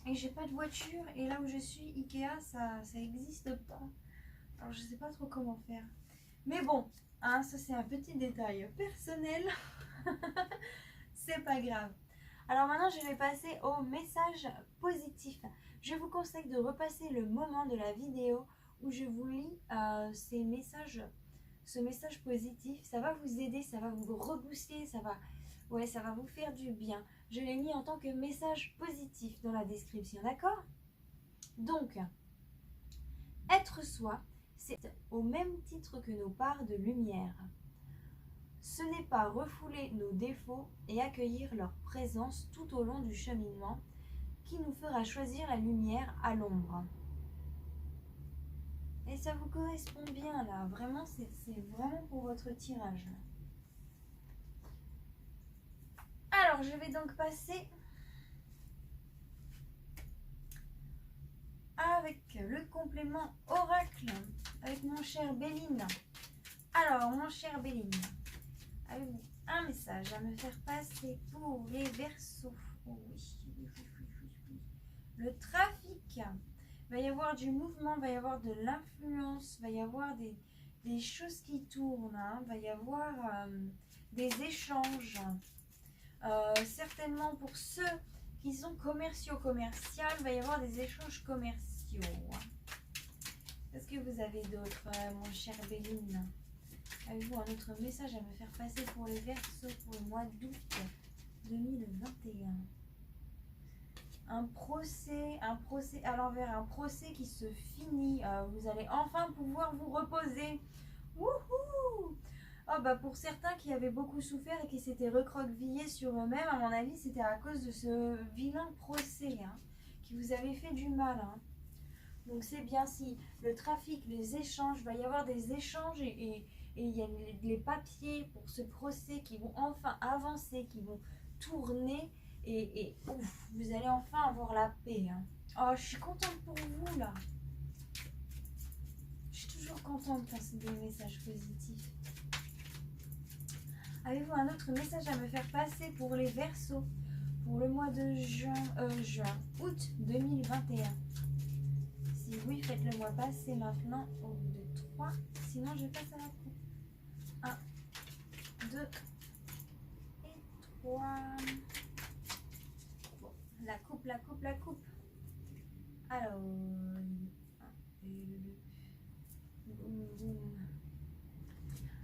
et j'ai pas de voiture, et là où je suis, Ikea, ça existe pas. Alors je sais pas trop comment faire. Mais bon, hein, ça c'est un petit détail personnel. C'est pas grave. Alors maintenant, je vais passer au message positif. Je vous conseille de repasser le moment de la vidéo où je vous lis ce message positif. Ça va vous aider, ça va vous rebooster, ça va vous faire du bien. Je l'ai mis en tant que message positif dans la description, d'accord? Donc, être soi, c'est au même titre que nos parts de lumière. Ce n'est pas refouler nos défauts et accueillir leur présence tout au long du cheminement qui nous fera choisir la lumière à l'ombre. Et ça vous correspond bien là, vraiment, c'est vraiment pour votre tirage. Alors, je vais donc passer avec le complément oracle, avec mon cher Béline. Alors, mon cher Béline, avez-vous un message à me faire passer pour les Verseaux? Oh oui. Le trafic. Il va y avoir du mouvement, il va y avoir de l'influence, il va y avoir des choses qui tournent, hein. Il va y avoir des échanges. Certainement pour ceux qui sont commerciaux-commerciales, il va y avoir des échanges commerciaux. Qu'est-ce que vous avez d'autre, mon cher Béline? Avez-vous un autre message à me faire passer pour les Verseaux pour le mois d'août 2021? Un procès à l'envers, un procès qui se finit. Vous allez enfin pouvoir vous reposer. Wouhou! Oh bah pour certains qui avaient beaucoup souffert et qui s'étaient recroquevillés sur eux-mêmes, à mon avis, c'était à cause de ce vilain procès hein, qui vous avait fait du mal. Hein. Donc c'est bien si le trafic, les échanges, il va y avoir des échanges et il y a les papiers pour ce procès qui vont enfin avancer, qui vont tourner. Et ouf, vous allez enfin avoir la paix. Hein. Oh, je suis contente pour vous là. Je suis toujours contente quand c'est des messages positifs. Avez-vous un autre message à me faire passer pour les Verseaux pour le mois de août 2021? Si oui, faites-le moi passer maintenant au bout de 3. Sinon, je passe à la coupe. 1, 2 et 3. La coupe. Alors,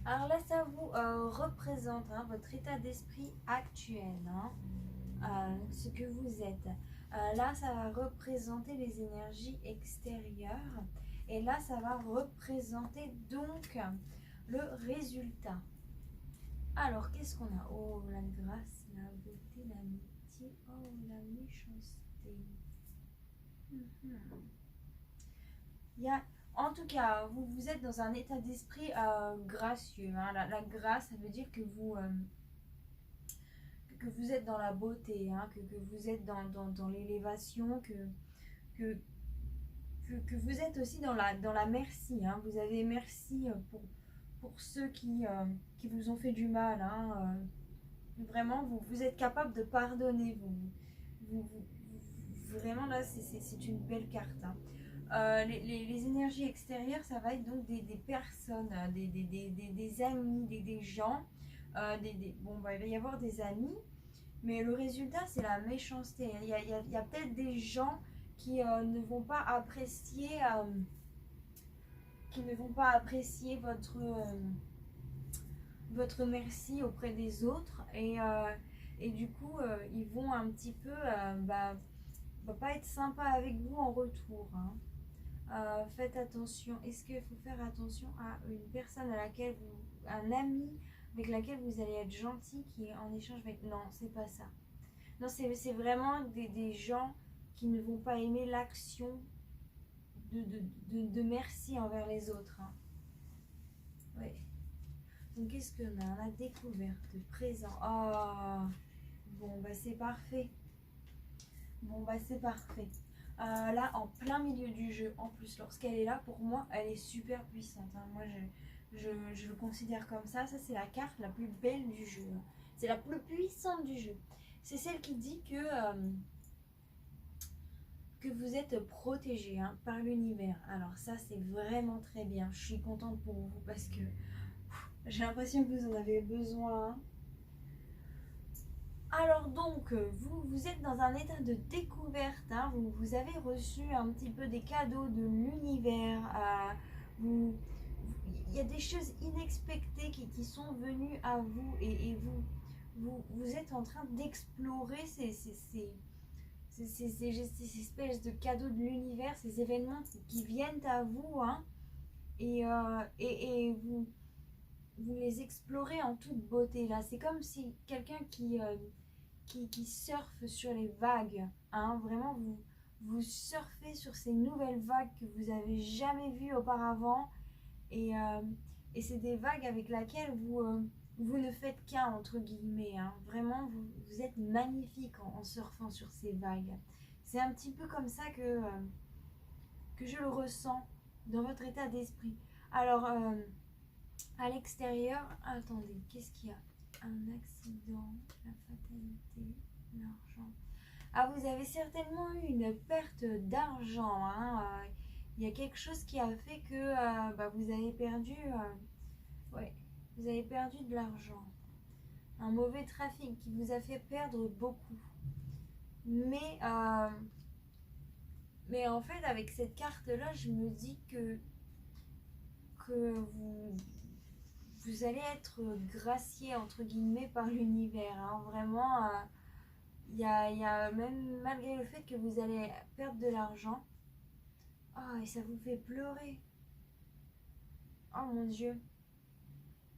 alors là, ça vous représente hein, votre état d'esprit actuel, hein, ce que vous êtes. Là, ça va représenter les énergies extérieures. Et là, ça va représenter donc le résultat. Alors, qu'est-ce qu'on a? Oh, la grâce, la beauté, l'amitié. Oh, la méchanceté. Il y a, en tout cas, vous êtes dans un état d'esprit gracieux. Hein. La grâce, ça veut dire que vous êtes dans la beauté, hein, que vous êtes dans l'élévation, que vous êtes aussi dans la merci. Hein. Vous avez merci pour ceux qui vous ont fait du mal. Hein. Vraiment, vous êtes capable de pardonner. Vraiment, là, c'est une belle carte. Hein. Les énergies extérieures, ça va être donc des personnes, des amis, des gens. Bon, bah, il va y avoir des amis, mais le résultat, c'est la méchanceté. Il y a peut-être des gens qui ne vont pas apprécier, votre merci auprès des autres et du coup ils vont un petit peu pas être sympa avec vous en retour. Hein. Faites attention. Est-ce qu'il faut faire attention à une personne un ami avec laquelle vous allez être gentil qui en échange avec... Non, c'est pas ça. Non, c'est vraiment des gens qui ne vont pas aimer l'action de merci envers les autres. Hein. Oui. Donc qu'est-ce qu'on a? On a découverte, présent. Oh, bon bah c'est parfait. Là, en plein milieu du jeu, en plus, lorsqu'elle est là, pour moi, elle est super puissante. Hein. Moi, je le considère comme ça. Ça, c'est la carte la plus belle du jeu. C'est la plus puissante du jeu. C'est celle qui dit que vous êtes protégé hein, par l'univers. Alors ça, c'est vraiment très bien. Je suis contente pour vous parce que j'ai l'impression que vous en avez besoin. Alors donc, vous êtes dans un état de découverte, hein, vous avez reçu un petit peu des cadeaux de l'univers, il y a des choses inexpectées qui sont venues à vous et vous êtes en train d'explorer ces espèces de cadeaux de l'univers, ces événements qui viennent à vous, hein, et vous les explorez en toute beauté là. C'est comme si quelqu'un qui surfe sur les vagues, hein, vraiment vous surfez sur ces nouvelles vagues que vous avez jamais vues auparavant et, euh, et c'est des vagues avec lesquelles vous ne faites qu'un entre guillemets, hein. Vraiment vous êtes magnifique en surfant sur ces vagues. C'est un petit peu comme ça que je le ressens dans votre état d'esprit. Alors à l'extérieur, attendez, qu'est-ce qu'il y a? Un accident, la fatalité, l'argent. Ah, vous avez certainement eu une perte d'argent, hein. Il y a quelque chose qui a fait que vous avez perdu, ouais, vous avez perdu de l'argent. Un mauvais trafic qui vous a fait perdre beaucoup. Mais en fait, avec cette carte-là, je me dis que vous allez être gracié entre guillemets par l'univers, hein. Vraiment, il y a même malgré le fait que vous allez perdre de l'argent. Oh, et ça vous fait pleurer. Oh mon Dieu.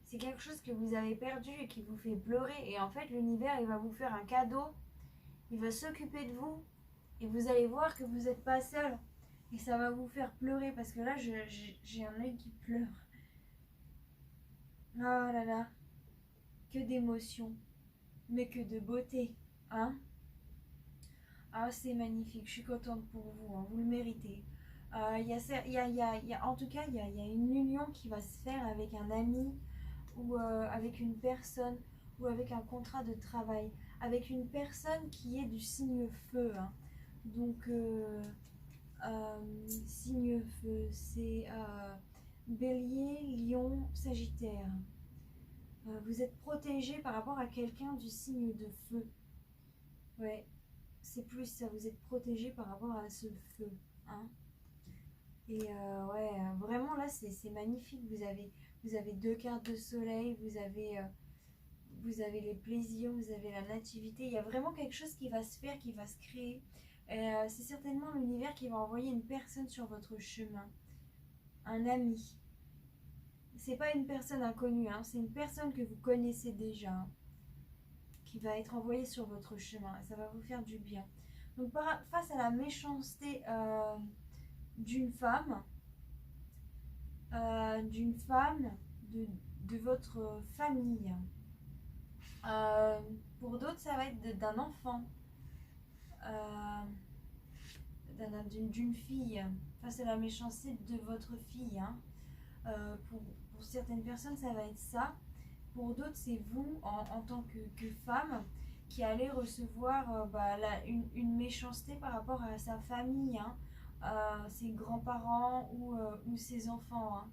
C'est quelque chose que vous avez perdu et qui vous fait pleurer. Et en fait, l'univers, il va vous faire un cadeau. Il va s'occuper de vous. Et vous allez voir que vous n'êtes pas seul. Et ça va vous faire pleurer parce que là, j'ai un œil qui pleure. Oh là là. Que d'émotions. Mais que de beauté. Hein? Ah, c'est magnifique. Je suis contente pour vous, hein. Vous le méritez. En tout cas, il y a une union qui va se faire avec un ami ou avec une personne ou avec un contrat de travail, avec une personne qui est du signe feu, hein. Donc, signe feu, c'est Bélier, Lion, Sagittaire. Vous êtes protégé par rapport à quelqu'un du signe de feu. Ouais, c'est plus ça, vous êtes protégé par rapport à ce feu, hein. Et ouais, vraiment là, c'est magnifique. Vous avez deux cartes de soleil, vous avez les plaisirs, vous avez la nativité. Il y a vraiment quelque chose qui va se faire, qui va se créer. C'est certainement l'univers qui va envoyer une personne sur votre chemin. Un ami. C'est pas une personne inconnue, hein, c'est une personne que vous connaissez déjà, hein, qui va être envoyée sur votre chemin. Et ça va vous faire du bien. Donc face à la méchanceté d'une femme, de votre famille. Pour d'autres, ça va être d'un enfant, d'une fille, face à la méchanceté de votre fille, hein. Pour certaines personnes, ça va être ça. Pour d'autres, c'est vous, en tant que femme, qui allez recevoir une méchanceté par rapport à sa famille, hein, ses grands-parents ou ses enfants,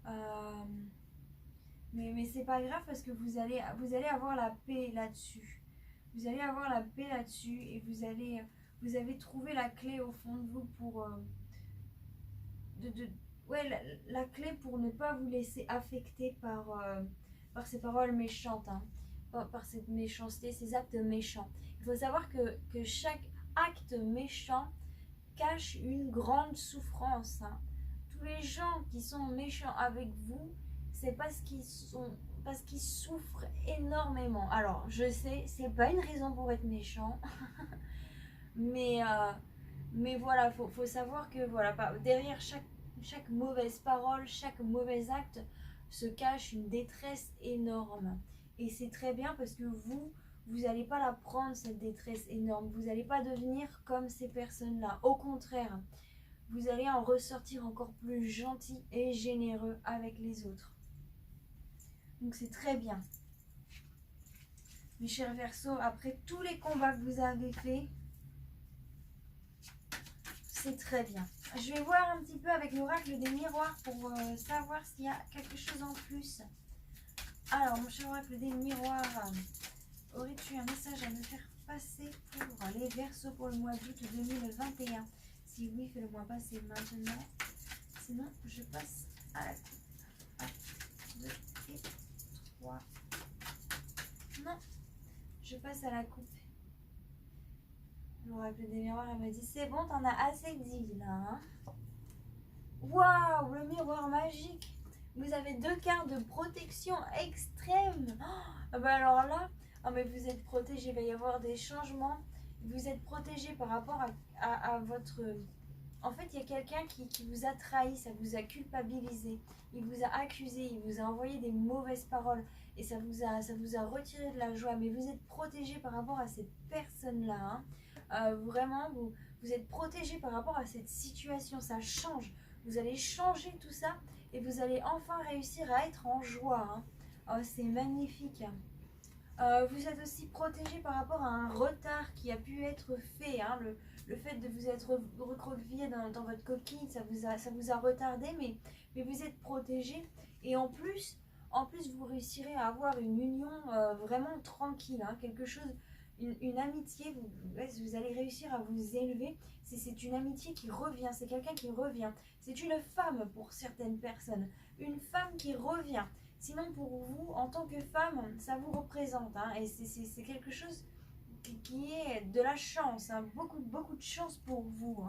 hein. Mais c'est pas grave parce que vous allez avoir la paix là-dessus. Vous allez avoir la paix là-dessus et vous avez trouvé la clé au fond de vous pour la clé pour ne pas vous laisser affecter par ces paroles méchantes, hein, par cette méchanceté, ces actes méchants. Il faut savoir que chaque acte méchant cache une grande souffrance, hein. Tous les gens qui sont méchants avec vous, c'est parce qu'ils souffrent énormément. Alors, je sais, c'est pas une raison pour être méchant, mais voilà, faut savoir que voilà, derrière chaque mauvaise parole, chaque mauvais acte se cache une détresse énorme. Et c'est très bien parce que vous n'allez pas la prendre, cette détresse énorme. Vous n'allez pas devenir comme ces personnes-là. Au contraire, vous allez en ressortir encore plus gentil et généreux avec les autres. Donc c'est très bien. Mes chers Verseaux, après tous les combats que vous avez faits, c'est très bien. Je vais voir un petit peu avec l'oracle des miroirs pour savoir s'il y a quelque chose en plus. Alors, mon cher oracle des miroirs, aurais-tu un message à me faire passer pour les Verseaux pour le mois d'août 2021? Si oui, fais-le-moi passer maintenant. Sinon, je passe à la coupe. 1, 2 et 3. Non, je passe à la coupe. L'oracle des miroirs, elle m'a dit c'est bon, t'en as assez dit là. Hein. Waouh, le miroir magique. Vous avez 2 cartes de protection extrême. Oh, bah alors là, oh mais vous êtes protégé. Il va y avoir des changements. Vous êtes protégé par rapport à votre... En fait, il y a quelqu'un qui vous a trahi, ça vous a culpabilisé. Il vous a accusé, il vous a envoyé des mauvaises paroles. Et ça vous a retiré de la joie. Mais vous êtes protégé par rapport à cette personne-là. Hein. Vraiment, vous êtes protégé par rapport à cette situation. Ça change. Vous allez changer tout ça et vous allez enfin réussir à être en joie. Hein. Oh, c'est magnifique. Vous êtes aussi protégé par rapport à un retard qui a pu être fait. Hein. Le fait de vous être recroquevillé dans votre coquille, ça vous a retardé, mais vous êtes protégé. Et en plus, vous réussirez à avoir une union vraiment tranquille. Hein. Quelque chose, une amitié, vous allez réussir à vous élever. C'est une amitié qui revient, c'est quelqu'un qui revient. C'est une femme pour certaines personnes, une femme qui revient. Sinon, pour vous, en tant que femme, ça vous représente. Hein, et c'est quelque chose qui est de la chance. Hein, beaucoup de chance pour vous.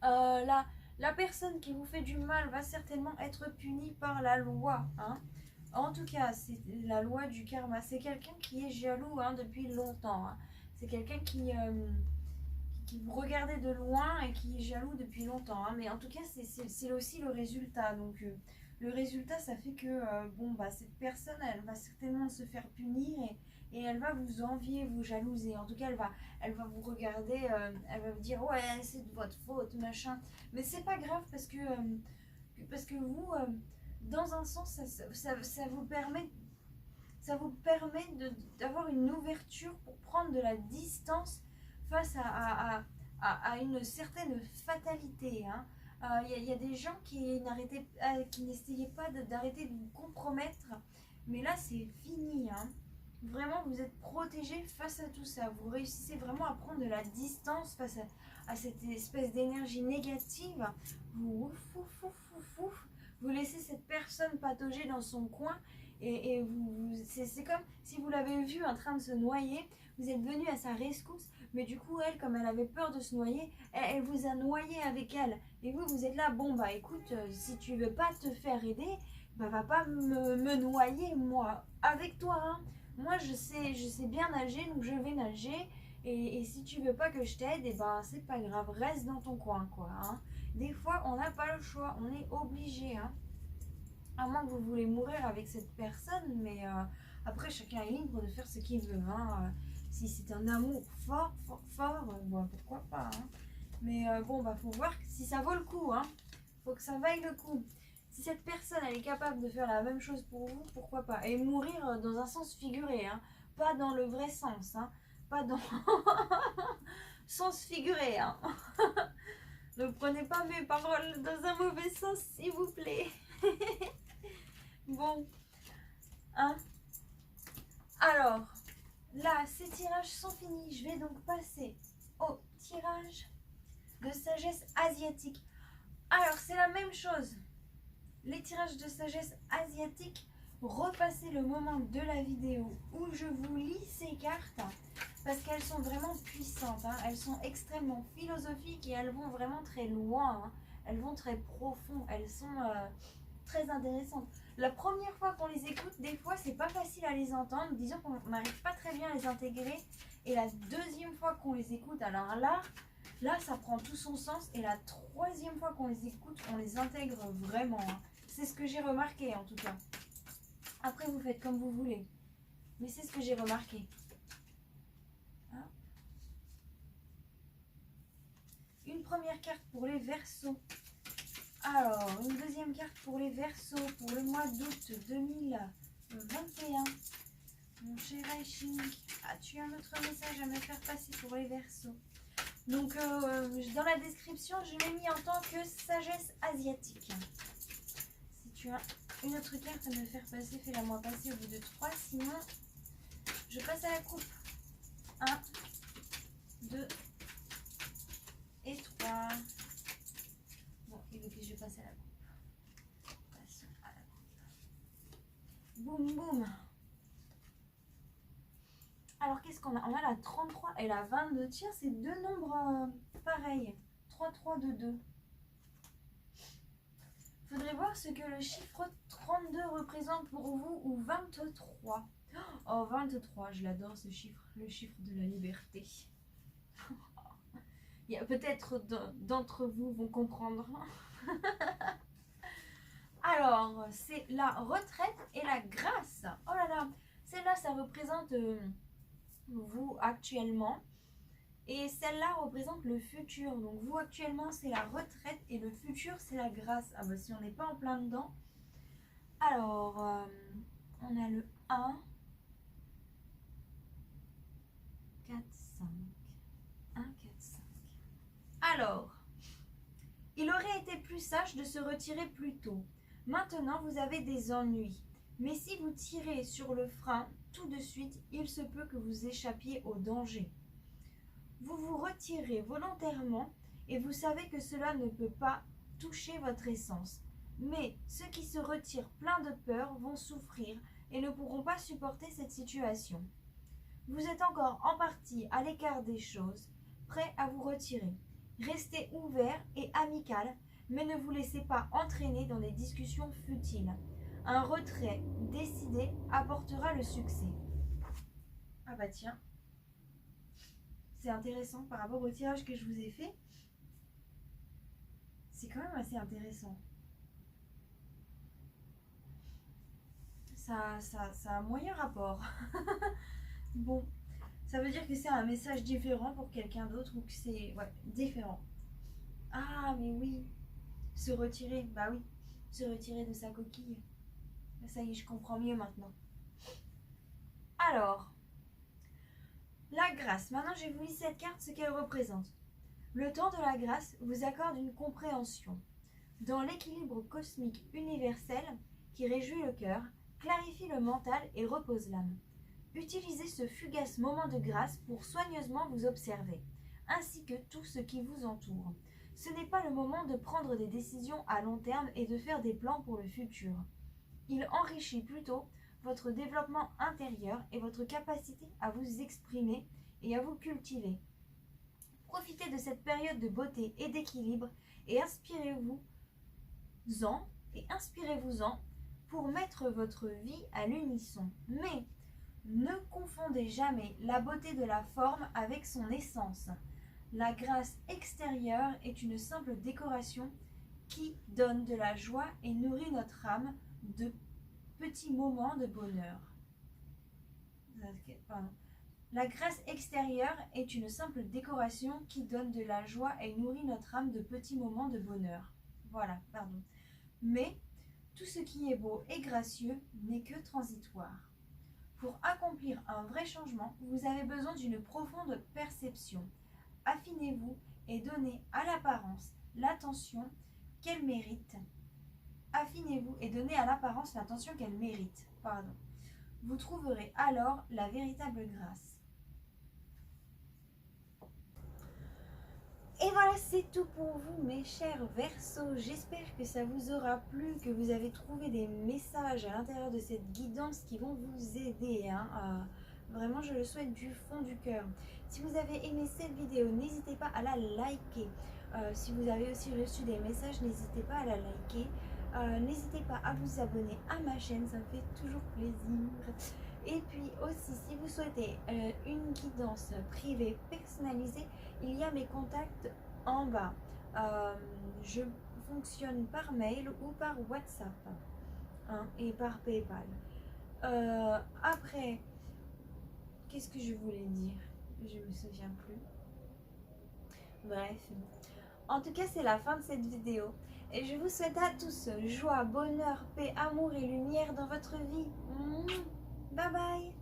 Hein. La personne qui vous fait du mal va certainement être punie par la loi. Hein. En tout cas, c'est la loi du karma. C'est quelqu'un qui est jaloux hein, depuis longtemps. Hein. C'est quelqu'un qui vous regardez de loin et qui est jaloux depuis longtemps. Hein. Mais en tout cas, c'est aussi le résultat. Donc, le résultat, ça fait que cette personne, elle va certainement se faire punir et elle va vous envier, vous jalouser. En tout cas, elle va vous regarder, elle va vous dire ouais, c'est de votre faute, machin. Mais c'est pas grave parce que vous, dans un sens, ça vous permet d'avoir une ouverture pour prendre de la distance face à une certaine fatalité. Hein. Y a des gens qui n'essayaient pas d'arrêter de vous compromettre, mais là c'est fini. Hein. Vraiment, vous êtes protégé face à tout ça. Vous réussissez vraiment à prendre de la distance face à cette espèce d'énergie négative. Vous laissez cette personne patauger dans son coin et c'est comme si vous l'avez vu en train de se noyer. Vous êtes venu à sa rescousse, mais du coup, elle, comme elle avait peur de se noyer, elle vous a noyé avec elle. Et vous êtes là, bon, bah écoute, si tu veux pas te faire aider, bah va pas me noyer, moi, avec toi. Hein. Moi, je sais bien nager, donc je vais nager. Et si tu veux pas que je t'aide, et ben c'est pas grave, reste dans ton coin, quoi. Hein. Des fois, on n'a pas le choix, on est obligé. Hein. À moins que vous voulez mourir avec cette personne, mais après, chacun est libre de faire ce qu'il veut. Hein. Si c'est un amour fort, bon, pourquoi pas. Hein. Mais faut voir si ça vaut le coup. Hein. Faut que ça vaille le coup. Si cette personne elle est capable de faire la même chose pour vous, pourquoi pas. Et mourir dans un sens figuré, hein. Pas dans le vrai sens. Hein. Pas dans sens figuré. Hein. Ne prenez pas mes paroles dans un mauvais sens, s'il vous plaît. Bon. Hein. Alors... Là, ces tirages sont finis. Je vais donc passer au tirage de sagesse asiatique. Alors, c'est la même chose. Les tirages de sagesse asiatique, repassez le moment de la vidéo où je vous lis ces cartes parce qu'elles sont vraiment puissantes. Hein. Elles sont extrêmement philosophiques et elles vont vraiment très loin. Hein. Elles vont très profond. Elles sont très intéressantes. La première fois qu'on les écoute, des fois, c'est pas facile à les entendre. Disons qu'on n'arrive pas très bien à les intégrer. Et la deuxième fois qu'on les écoute, alors là, ça prend tout son sens. Et la troisième fois qu'on les écoute, on les intègre vraiment. Hein. C'est ce que j'ai remarqué, en tout cas. Après, vous faites comme vous voulez. Mais c'est ce que j'ai remarqué. Hein? Une première carte pour les Verseaux. Alors, une deuxième carte pour les Verseaux pour le mois d'août 2021. Mon cher Aïching, as-tu un autre message à me faire passer pour les Verseaux? Donc, dans la description, je l'ai mis en tant que sagesse asiatique. Si tu as une autre carte à me faire passer, fais-la moi passer au bout de 3. Sinon, Je passe à la coupe. 1, 2 et 3. Bon, il veut que je passe à la coupe. Passons à la coupe. Boum, boum. Alors, qu'est-ce qu'on a? On a la 33 et la 22. Tiens, c'est deux nombres pareils. 3, 3, 2, 2. Faudrait voir ce que le chiffre 32 représente pour vous ou 23. Oh, 23, je l'adore ce chiffre, le chiffre de la liberté. Il y a peut-être d'entre vous vont comprendre. Alors, c'est la retraite et la grâce. Oh là là, celle-là, ça représente vous actuellement. Et celle-là représente le futur. Donc vous actuellement, c'est la retraite et le futur, c'est la grâce. Ah bah si on n'est pas en plein dedans. Alors, on a le 1, 4, 5. 1, 4, 5. Alors, il aurait été plus sage de se retirer plus tôt. Maintenant, vous avez des ennuis. Mais si vous tirez sur le frein tout de suite, il se peut que vous échappiez au danger. Vous vous retirez volontairement et vous savez que cela ne peut pas toucher votre essence. Mais ceux qui se retirent pleins de peur vont souffrir et ne pourront pas supporter cette situation. Vous êtes encore en partie à l'écart des choses, prêts à vous retirer. Restez ouvert et amical, mais ne vous laissez pas entraîner dans des discussions futiles. Un retrait décidé apportera le succès. Ah bah tiens. C'est intéressant par rapport au tirage que je vous ai fait. C'est quand même assez intéressant. Ça a un moyen rapport. Bon, ça veut dire que c'est un message différent pour quelqu'un d'autre ou que c'est différent. Ah, mais oui. Se retirer, bah oui. Se retirer de sa coquille. Ça y est, je comprends mieux maintenant. Alors, la grâce. Maintenant, je vais vous lire cette carte, ce qu'elle représente. Le temps de la grâce vous accorde une compréhension. Dans l'équilibre cosmique universel qui réjouit le cœur, clarifie le mental et repose l'âme. Utilisez ce fugace moment de grâce pour soigneusement vous observer, ainsi que tout ce qui vous entoure. Ce n'est pas le moment de prendre des décisions à long terme et de faire des plans pour le futur. Il enrichit plutôt votre développement intérieur et votre capacité à vous exprimer et à vous cultiver. Profitez de cette période de beauté et d'équilibre et inspirez-vous-en pour mettre votre vie à l'unisson. Mais ne confondez jamais la beauté de la forme avec son essence. La grâce extérieure est une simple décoration qui donne de la joie et nourrit notre âme de petits moments de bonheur. La grâce extérieure est une simple décoration qui donne de la joie et nourrit notre âme de petits moments de bonheur. Voilà, pardon. Mais tout ce qui est beau et gracieux n'est que transitoire. Pour accomplir un vrai changement, vous avez besoin d'une profonde perception. Affinez-vous et donnez à l'apparence l'attention qu'elle mérite. Affinez-vous et donnez à l'apparence l'attention qu'elle mérite. Pardon. Vous trouverez alors la véritable grâce. Et voilà, c'est tout pour vous, mes chers Verseaux. J'espère que ça vous aura plu, que vous avez trouvé des messages à l'intérieur de cette guidance qui vont vous aider. Vraiment, je le souhaite du fond du cœur. Si vous avez aimé cette vidéo, n'hésitez pas à la liker. Si vous avez aussi reçu des messages, n'hésitez pas à la liker. N'hésitez pas à vous abonner à ma chaîne, ça me fait toujours plaisir. Et puis aussi, si vous souhaitez une guidance privée personnalisée, il y a mes contacts en bas. Je fonctionne par mail ou par WhatsApp et par PayPal. Après, qu'est-ce que je voulais dire? Je me souviens plus. Bref. En tout cas, c'est la fin de cette vidéo. Et je vous souhaite à tous joie, bonheur, paix, amour et lumière dans votre vie. Bye bye.